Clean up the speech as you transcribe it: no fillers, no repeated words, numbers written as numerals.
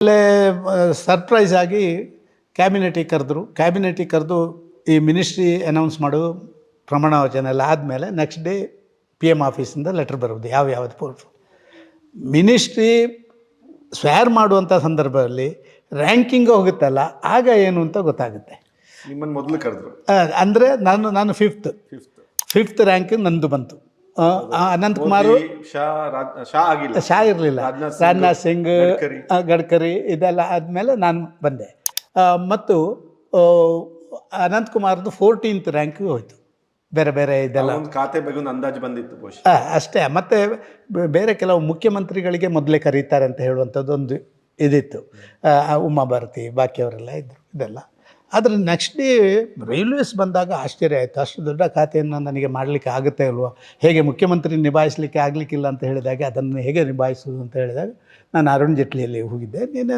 ಆಮೇಲೆ ಸರ್ಪ್ರೈಸ್ ಆಗಿ ಕ್ಯಾಬಿನೆಟಿಗೆ ಕರೆದು ಈ ಮಿನಿಸ್ಟ್ರಿ ಅನೌನ್ಸ್ ಮಾಡು ಪ್ರಮಾಣ ವಚನ ಎಲ್ಲ ಆದಮೇಲೆ ನೆಕ್ಸ್ಟ್ ಡೇ PM ಆಫೀಸಿಂದ ಲೆಟ್ರ್ ಬರೋದು ಯಾವ್ದು ಪೋಸ್ಟ್ ಮಿನಿಸ್ಟ್ರಿ ಸ್ವೇರ್ ಮಾಡುವಂಥ ಸಂದರ್ಭದಲ್ಲಿ ರ್ಯಾಂಕಿಂಗ್ ಹೋಗುತ್ತಲ್ಲ ಆಗ ಏನು ಅಂತ ಗೊತ್ತಾಗುತ್ತೆ. ನಿಮ್ಮನ್ನು ಮೊದಲು ಕರೆದ್ರು ಅಂದರೆ ನಾನು ಫಿಫ್ತ್ ರ್ಯಾಂಕ್ ನಂದು ಬಂತು. ಅನಂತಕುಮಾರ್ ಶಾ ಇರಲಿಲ್ಲ, ರಾಜನಾಥ್ ಸಿಂಗ್, ಗಡ್ಕರಿ ಇದೆಲ್ಲ ಆದಮೇಲೆ ನಾನು ಬಂದೆ. ಮತ್ತು ಅನಂತಕುಮಾರ್ದು 14th ರ್ಯಾಂಕ್ ಹೋಯಿತು. ಬೇರೆ ಇದೆಲ್ಲ ಖಾತೆ ಬಗ್ಗೆ ಒಂದು ಅಂದಾಜು ಬಂದಿತ್ತು ಅಷ್ಟೇ. ಮತ್ತು ಬೇರೆ ಕೆಲವು ಮುಖ್ಯಮಂತ್ರಿಗಳಿಗೆ ಮೊದಲೇ ಕರೀತಾರೆ ಅಂತ ಹೇಳುವಂಥದ್ದು ಒಂದು ಇದಿತ್ತು. ಉಮಾ ಭಾರತಿ ಬಾಕಿಯವರೆಲ್ಲ ಇದ್ದರು ಇದೆಲ್ಲ. ಆದರೆ ನೆಕ್ಸ್ಟ್ ಡೇ ರೈಲ್ವೇಸ್ ಬಂದಾಗ ಆಶ್ಚರ್ಯ ಆಯಿತು. ಅಷ್ಟು ದೊಡ್ಡ ಖಾತೆಯನ್ನು ನನಗೆ ಮಾಡಲಿಕ್ಕೆ ಆಗುತ್ತೆ ಅಲ್ವಾ, ಹೇಗೆ ಮುಖ್ಯಮಂತ್ರಿ ನಿಭಾಯಿಸಲಿಕ್ಕೆ ಆಗಲಿಕ್ಕಿಲ್ಲ ಅಂತ ಹೇಳಿದಾಗ ಅದನ್ನು ಹೇಗೆ ನಿಭಾಯಿಸೋದು ಅಂತ ಹೇಳಿದಾಗ ನಾನು ಅರುಣ್ ಜೇಟ್ಲಿಯಲ್ಲಿ ಹೋಗಿದ್ದೆ.